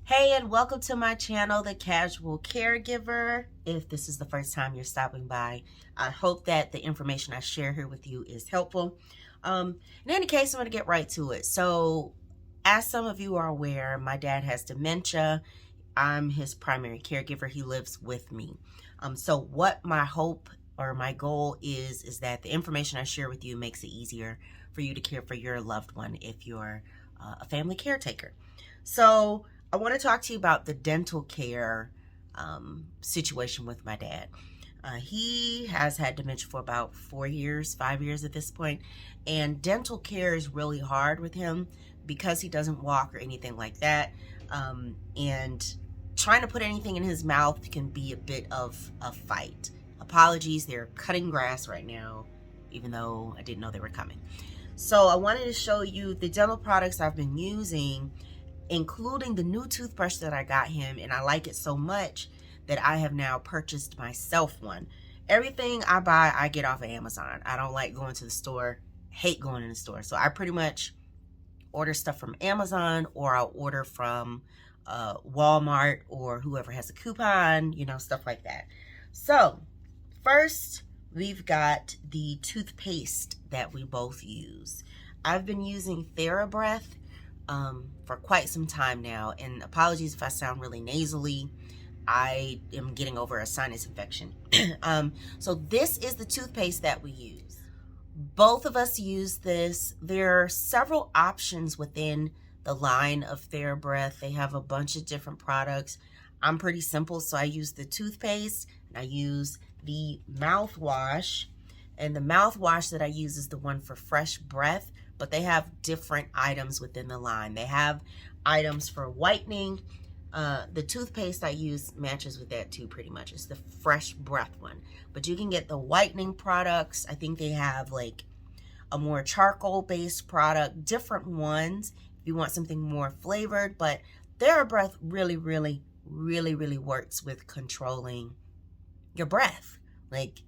Hey, and welcome to my channel, The Casual Caregiver. If this is the first time you're stopping by, I hope that the information I share here with you is helpful. In any case, I'm going to get right to it. So, as some of you are aware, my dad has dementia. I'm his primary caregiver. He lives with me. So what my hope or my goal is that the information I share with you makes it easier for you to care for your loved one if you're a family caretaker. So I want to talk to you about the dental care situation with my dad. He has had dementia for about 4 years, 5 years at this point, and dental care is really hard with him because he doesn't walk or anything like that. And trying to put anything in his mouth can be a bit of a fight. Apologies, they're cutting grass right now, even though I didn't know they were coming. So I wanted to show you the dental products I've been using, including the new toothbrush that I got him, and I like it so much that I have now purchased myself one. Everything I buy, I get off of Amazon. I don't like going to the store, hate going in the store. So I pretty much order stuff from Amazon, or I'll order from Walmart or whoever has a coupon, stuff like that. So first, we've got the toothpaste that we both use. I've been using Thera Breath for quite some time now, and apologies if I sound really nasally. I am getting over a sinus infection. So this is the toothpaste that we use. Both of us use this. There are several options within the line of Thera Breath. They have a bunch of different products. I'm pretty simple, so I use the toothpaste and I use the mouthwash. And the mouthwash that I use is the one for fresh breath, but they have different items within the line. They have items for whitening. The toothpaste I use matches with that too, pretty much. It's the fresh breath one. But you can get the whitening products. I think they have like a more charcoal-based product, different ones if you want something more flavored. But Thera Breath really works with controlling your breath. Like,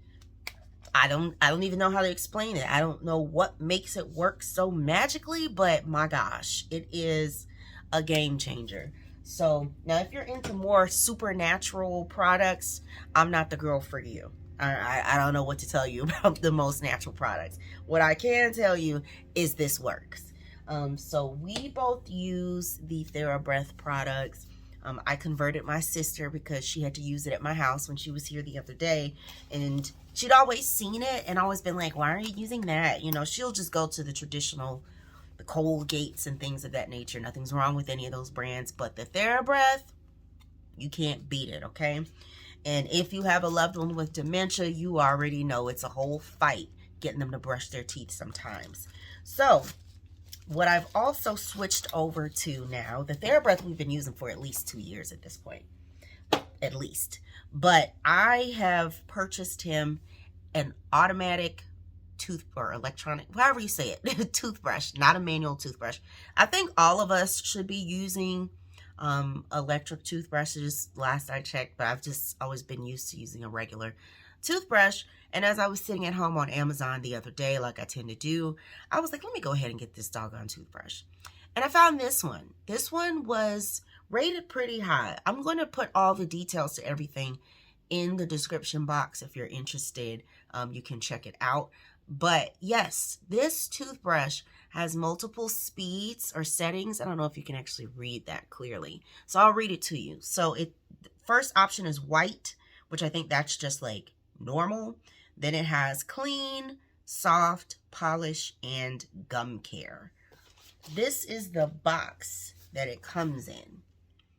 I don't even know how to explain it. I don't know what makes it work so magically, but my gosh, it is a game changer. So now if you're into more supernatural products, I'm not the girl for you. I don't know what to tell you about the most natural products. What I can tell you is this works. So we both use the Thera Breath products. I converted my sister because she had to use it at my house when she was here the other day, and she'd always seen it and always been like, why are you using that? She'll just go to the traditional, the Colgates and things of that nature. Nothing's wrong with any of those brands, but the Thera Breath, you can't beat it, okay? And if you have a loved one with dementia, you already know it's a whole fight getting them to brush their teeth sometimes. So what I've also switched over to now, the Thera Breath we've been using for at least 2 years at this point, at least. But I have purchased him an automatic or electronic, however you say it, toothbrush, not a manual toothbrush. I think all of us should be using electric toothbrushes last I checked, but I've just always been used to using a regular toothbrush. And as I was sitting at home on Amazon the other day, like I tend to do, I was like, let me go ahead and get this doggone toothbrush. And I found this one. This one was rated pretty high. I'm going to put all the details to everything in the description box. If you're interested, you can check it out. But yes, this toothbrush has multiple speeds or settings. I don't know if you can actually read that clearly, so I'll read it to you. So the first option is white, which I think that's just like normal. Then it has clean, soft, polish, and gum care. This is the box that it comes in.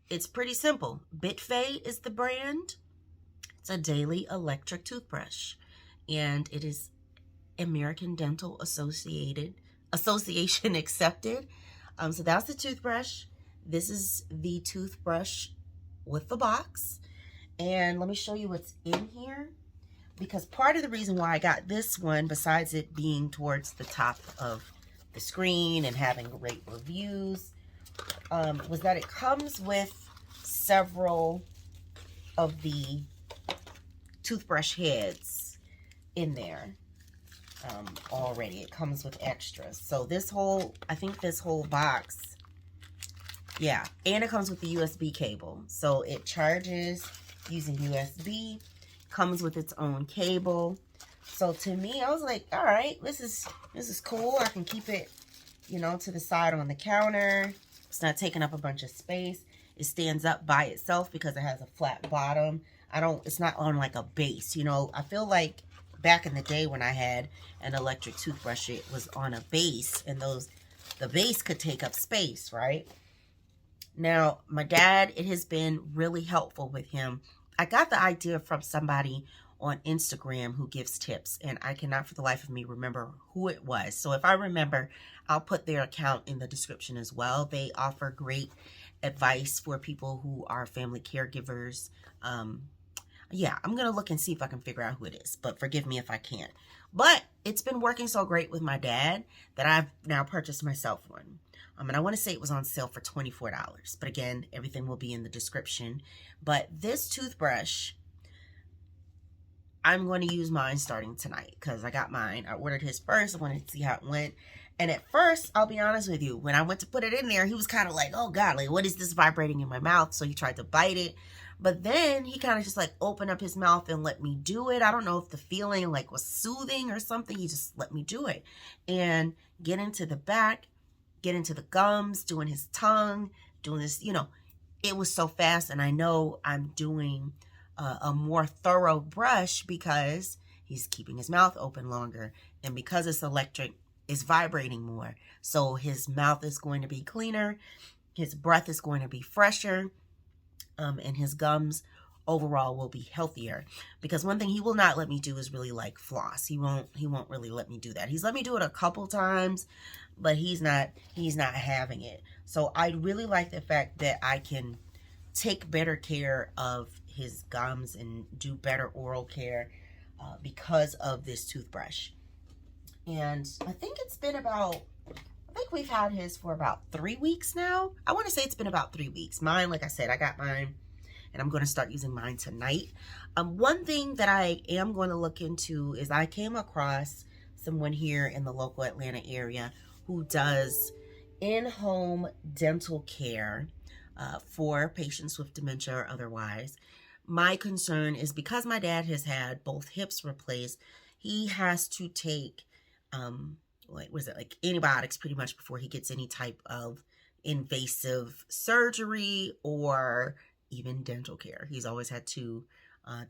It's pretty simple. Bitvae is the brand. It's a daily electric toothbrush, and it is American Dental Association accepted. So that's the toothbrush. This is the toothbrush with the box. And let me show you what's in here, because part of the reason why I got this one, besides it being towards the top of the screen and having great reviews, was that it comes with several of the toothbrush heads in there. Already it comes with extras. So this whole, I think this whole box Yeah, and it comes with the USB cable. So it charges using USB, comes with its own cable. So to me, I was like, all right, this is cool. I can keep it, you know, to the side on the counter. It's not taking up a bunch of space. It stands up by itself because it has a flat bottom. It's not on like a base, you know. I feel like back in the day when I had an electric toothbrush, it was on a base, and the base could take up space, right? Now, my dad, it has been really helpful with him. I got the idea from somebody on Instagram who gives tips, and I cannot for the life of me remember who it was. So if I remember, I'll put their account in the description as well. They offer great advice for people who are family caregivers. Yeah, I'm going to look and see if I can figure out who it is, but forgive me if I can't. But it's been working so great with my dad that I've now purchased myself one. And I want to say it was on sale for $24. But again, everything will be in the description. But this toothbrush, I'm going to use mine starting tonight because I got mine. I ordered his first. I wanted to see how it went. And at first, I'll be honest with you, when I went to put it in there, he was kind of like, oh God, like what is this vibrating in my mouth? So he tried to bite it. But then he kind of just like opened up his mouth and let me do it. I don't know if the feeling like was soothing or something. He just let me do it. And get into the back, get into the gums, doing his tongue, doing this, you know, it was so fast. And I know I'm doing a more thorough brush because he's keeping his mouth open longer. And because it's electric, it's vibrating more. So his mouth is going to be cleaner. His breath is going to be fresher. And his gums overall will be healthier, because one thing he will not let me do is really like floss. He won't really let me do that. He's let me do it a couple times, but he's not having it. So I really like the fact that I can take better care of his gums and do better oral care because of this toothbrush. And I think we've had his for about 3 weeks now. I want to say it's been about 3 weeks. Mine, like I said, I got mine and I'm going to start using mine tonight. One thing that I am going to look into is I came across someone here in the local Atlanta area who does in-home dental care for patients with dementia or otherwise. My concern is because my dad has had both hips replaced, he has to take like antibiotics pretty much before he gets any type of invasive surgery or even dental care. He's always had to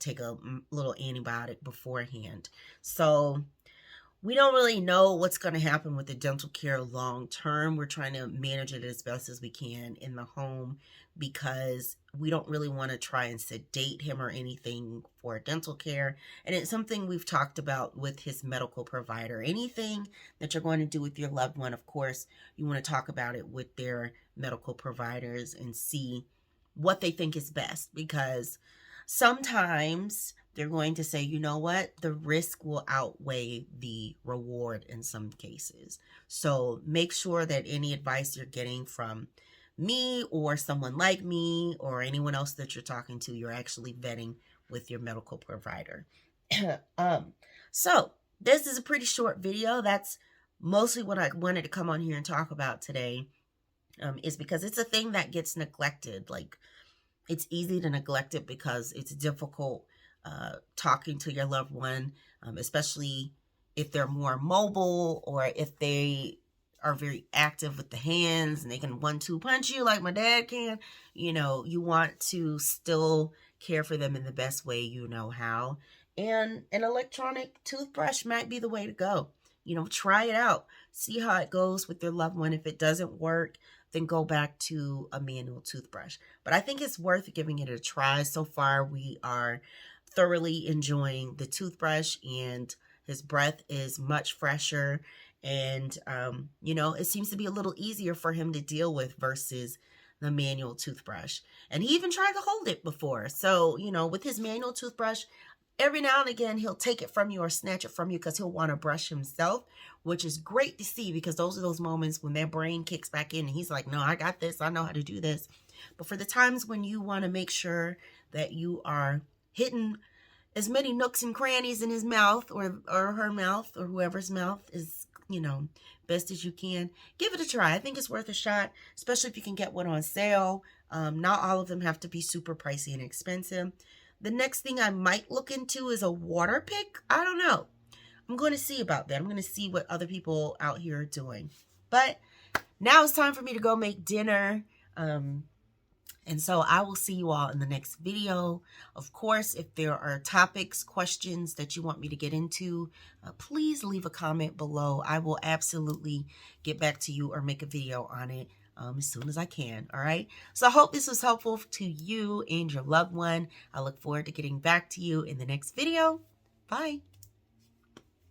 take a little antibiotic beforehand. So we don't really know what's going to happen with the dental care long term. We're trying to manage it as best as we can in the home because we don't really want to try and sedate him or anything for dental care. And it's something we've talked about with his medical provider. Anything that you're going to do with your loved one, of course, you want to talk about it with their medical providers and see what they think is best, because sometimes they're going to say, you know what, the risk will outweigh the reward in some cases. So make sure that any advice you're getting from me or someone like me or anyone else that you're talking to, you're actually vetting with your medical provider. So this is a pretty short video. That's mostly what I wanted to come on here and talk about today, is because it's a thing that gets neglected. Like, it's easy to neglect it because it's difficult talking to your loved one, especially if they're more mobile or if they are very active with the hands and they can 1-2 punch you like my dad can. You know, you want to still care for them in the best way you know how. And an electronic toothbrush might be the way to go. You know, try it out. See how it goes with your loved one. If it doesn't work, then go back to a manual toothbrush. But I think it's worth giving it a try. So far, we are thoroughly enjoying the toothbrush, and his breath is much fresher. And, you know, it seems to be a little easier for him to deal with versus the manual toothbrush. And he even tried to hold it before. So, you know, with his manual toothbrush, every now and again, he'll take it from you or snatch it from you because he'll want to brush himself, which is great to see, because those are those moments when their brain kicks back in and he's like, no, I got this. I know how to do this. But for the times when you want to make sure that you are hitting as many nooks and crannies in his mouth or her mouth or whoever's mouth is you know, best as you can. Give it a try. I think it's worth a shot, especially if you can get one on sale. Not all of them have to be super pricey and expensive. The next thing I might look into is a water pick. I don't know. I'm going to see about that. I'm going to see what other people out here are doing. But now it's time for me to go make dinner. And so I will see you all in the next video. Of course, if there are topics, questions that you want me to get into, please leave a comment below. I will absolutely get back to you or make a video on it as soon as I can. All right. So I hope this was helpful to you and your loved one. I look forward to getting back to you in the next video. Bye.